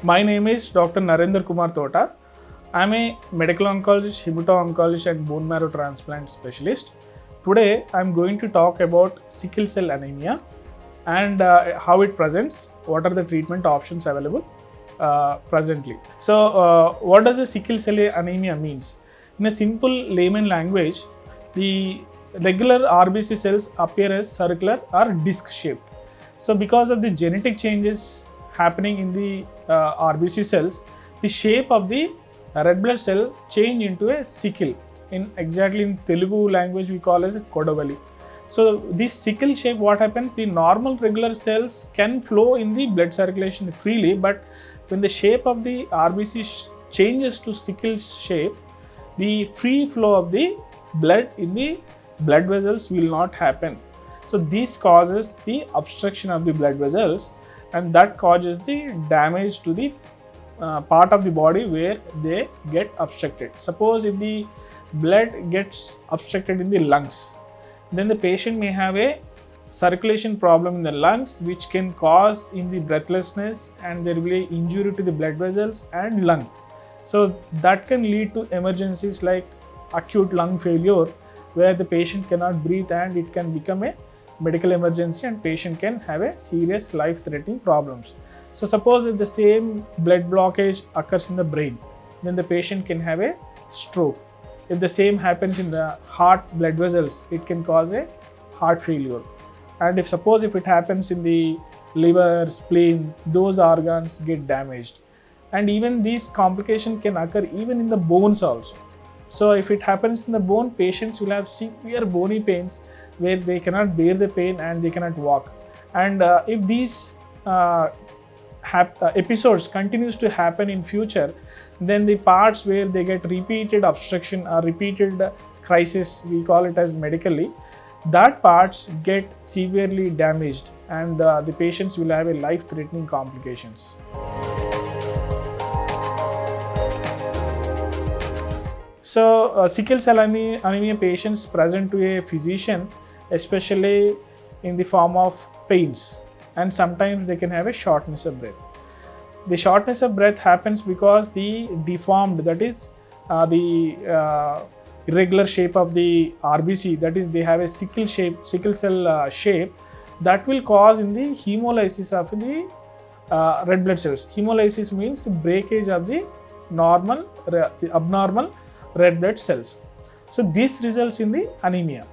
My name is Dr. Narendra Kumar Tota. I'm a medical oncologist, hemato-oncologist and bone marrow transplant specialist. Today, I'm going to talk about sickle cell anemia and how it presents, what are the treatment options available presently. So, what does a sickle cell anemia means? In a simple layman language, the regular RBC cells appear as circular or disc shaped. So, because of the genetic changes happening in the RBC cells, the shape of the red blood cell change into a sickle. In Telugu language, we call as Kodavali. So this sickle shape, what happens? The normal regular cells can flow in the blood circulation freely, but when the shape of the RBC changes to sickle shape, the free flow of the blood in the blood vessels will not happen. So this causes the obstruction of the blood vessels, and that causes the damage to the part of the body where they get obstructed. Suppose if the blood gets obstructed in the lungs, then the patient may have a circulation problem in the lungs, which can cause in the breathlessness, and there will be injury to the blood vessels and lung. So that can lead to emergencies like acute lung failure, where the patient cannot breathe and it can become a medical emergency and patient can have a serious life-threatening problems. So suppose if the same blood blockage occurs in the brain, then the patient can have a stroke. If the same happens in the heart blood vessels, it can cause a heart failure. And if it happens in the liver, spleen, those organs get damaged. And even these complications can occur even in the bones also. So if it happens in the bone, patients will have severe bony pains where they cannot bear the pain and they cannot walk. And if these episodes continues to happen in future, then the parts where they get repeated obstruction or repeated crisis, we call it as medically, that parts get severely damaged, and the patients will have a life-threatening complications. So sickle cell anemia patients present to a physician, especially in the form of pains, and sometimes they can have a shortness of breath. The shortness of breath happens because the deformed, that is the irregular shape of the RBC, that is they have a sickle cell shape, that will cause in the hemolysis of the red blood cells. Hemolysis means breakage of the abnormal red blood cells. So this results in the anemia,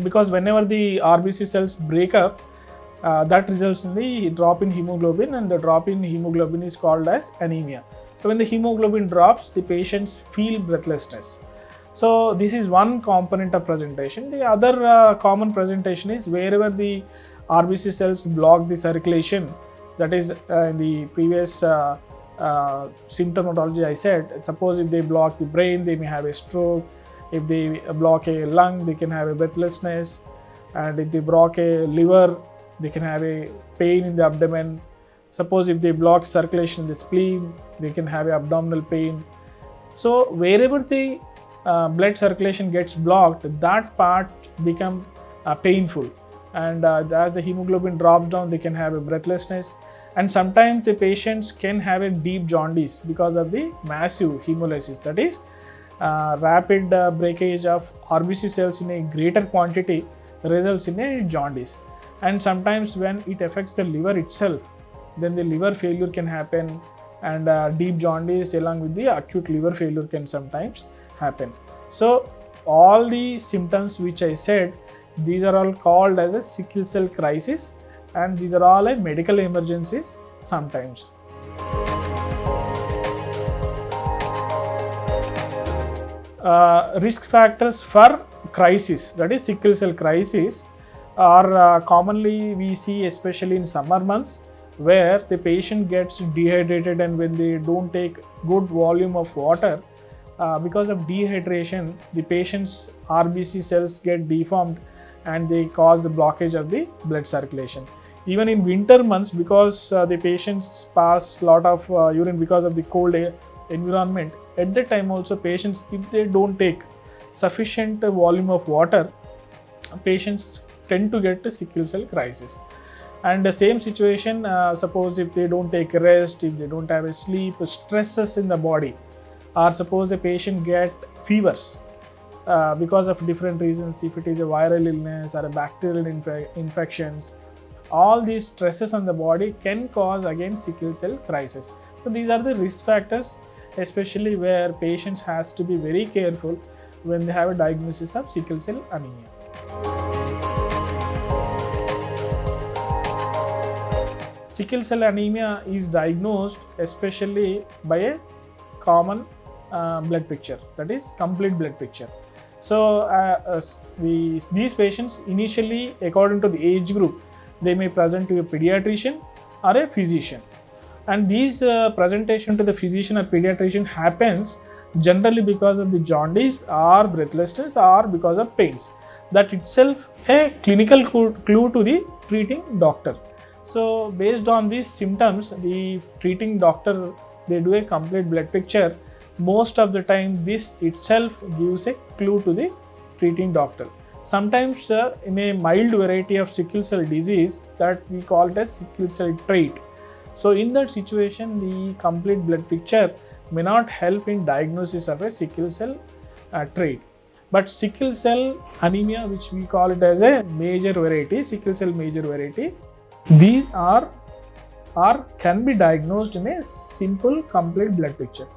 because whenever the RBC cells break up, that results in the drop in hemoglobin, and the drop in hemoglobin is called as anemia. So when the hemoglobin drops, the patients feel breathlessness. So this is one component of presentation. The other common presentation is wherever the RBC cells block the circulation, that is in the previous symptomatology I said, suppose if they block the brain, they may have a stroke. If they block a lung, they can have a breathlessness. And if they block a liver, they can have a pain in the abdomen. Suppose if they block circulation in the spleen, they can have abdominal pain. So wherever the blood circulation gets blocked, that part become painful, and as the hemoglobin drops down, they can have a breathlessness. And sometimes the patients can have a deep jaundice because of the massive hemolysis, that is rapid breakage of RBC cells in a greater quantity results in a jaundice. And sometimes when it affects the liver itself, then the liver failure can happen, and deep jaundice along with the acute liver failure can sometimes happen. So all the symptoms which I said, these are all called as a sickle cell crisis, and these are all medical emergencies sometimes. Risk factors for crisis, that is sickle cell crisis, are commonly we see especially in summer months, where the patient gets dehydrated, and when they don't take good volume of water, because of dehydration, the patient's RBC cells get deformed and they cause the blockage of the blood circulation. Even in winter months, because the patients pass a lot of urine because of the cold environment, at that time also patients, if they don't take sufficient volume of water, patients tend to get a sickle cell crisis. And the same situation, suppose if they don't take rest, if they don't have a sleep, stresses in the body, or suppose a patient get fevers because of different reasons, if it is a viral illness or a bacterial infections, all these stresses on the body can cause again sickle cell crisis. So these are the risk factors, especially where patients has to be very careful when they have a diagnosis of sickle cell anemia. Sickle cell anemia is diagnosed especially by a common blood picture, that is complete blood picture. So these patients initially, according to the age group, they may present to a pediatrician or a physician, and these presentation to the physician or pediatrician happens generally because of the jaundice or breathlessness or because of pains. That itself a clinical clue to the treating doctor. So based on these symptoms, the treating doctor, they do a complete blood picture. Most of the time this itself gives a clue to the treating doctor. Sometimes in a mild variety of sickle cell disease, that we call it as sickle cell trait. So in that situation, the complete blood picture may not help in diagnosis of a sickle cell trait. But sickle cell anemia, which we call it as a major variety, sickle cell major variety, these are can be diagnosed in a simple complete blood picture.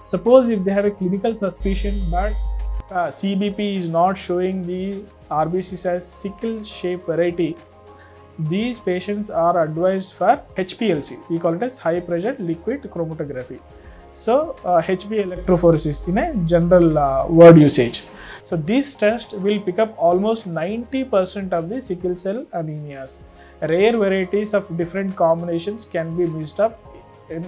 Suppose if they have a clinical suspicion but CBP is not showing the RBCs as sickle shape variety, these patients are advised for HPLC. We call it as high pressure liquid chromatography. So HB electrophoresis in a general word usage. So this test will pick up almost 90% of the sickle cell anemias. Rare varieties of different combinations can be mixed up in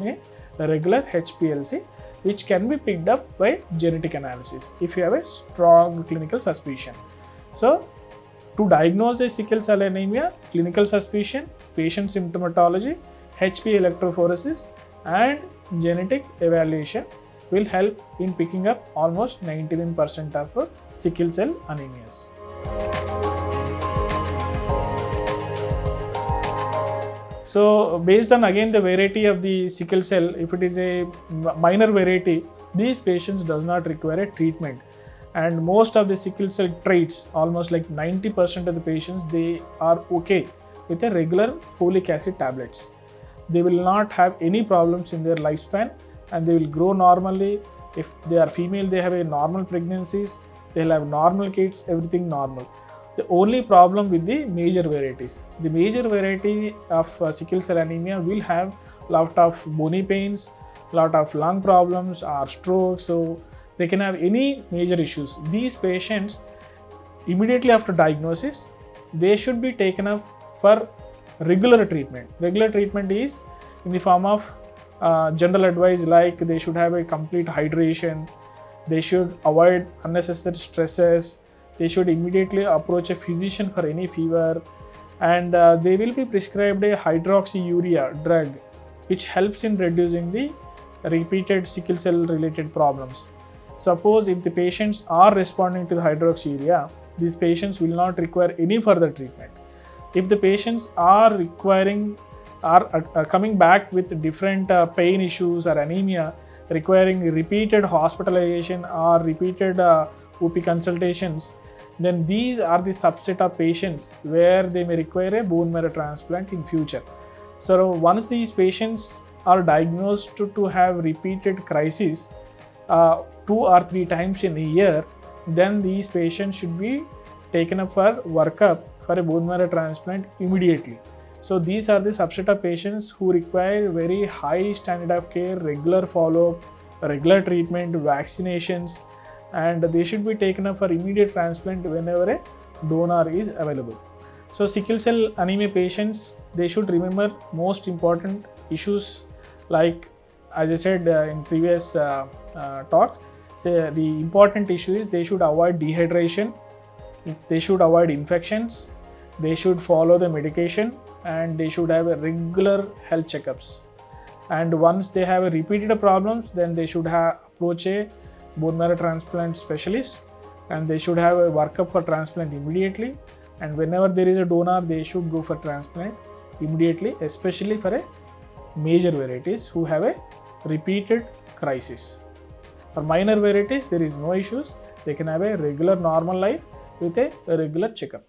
a regular HPLC, which can be picked up by genetic analysis if you have a strong clinical suspicion. So to diagnose a sickle cell anemia, clinical suspicion, patient symptomatology, HB electrophoresis and genetic evaluation will help in picking up almost 99% of sickle cell anemias. So based on again the variety of the sickle cell, if it is a minor variety, these patients does not require a treatment. And most of the sickle cell traits, almost like 90% of the patients, they are okay with a regular folic acid tablets. They will not have any problems in their lifespan and they will grow normally. If they are female, they have a normal pregnancies, they'll have normal kids, everything normal. The only problem with the major varieties. The major variety of sickle cell anemia will have lot of bony pains, lot of lung problems or strokes, so they can have any major issues. These patients, immediately after diagnosis, they should be taken up for regular treatment. Regular treatment is in the form of general advice like they should have a complete hydration, they should avoid unnecessary stresses, they should immediately approach a physician for any fever, and they will be prescribed a hydroxyurea drug which helps in reducing the repeated sickle cell related problems. Suppose if the patients are responding to the hydroxyurea, these patients will not require any further treatment. If the patients are requiring coming back with different pain issues or anemia requiring repeated hospitalization or repeated OP consultations, then these are the subset of patients where they may require a bone marrow transplant in future. So once these patients are diagnosed to have repeated crises 2 or 3 times in a year, then these patients should be taken up for workup for a bone marrow transplant immediately. So these are the subset of patients who require very high standard of care, regular follow-up, regular treatment, vaccinations, and they should be taken up for immediate transplant whenever a donor is available. So sickle cell anemia patients, they should remember most important issues like, as I said in previous talk, say the important issue is they should avoid dehydration, they should avoid infections, they should follow the medication, and they should have a regular health checkups. And once they have a repeated problems, then they should approach a bone marrow transplant specialist, and they should have a workup for transplant immediately. And whenever there is a donor, they should go for transplant immediately, especially for a major varieties who have a repeated crisis. For minor varieties, there is no issues. They can have a regular normal life with a regular checkup.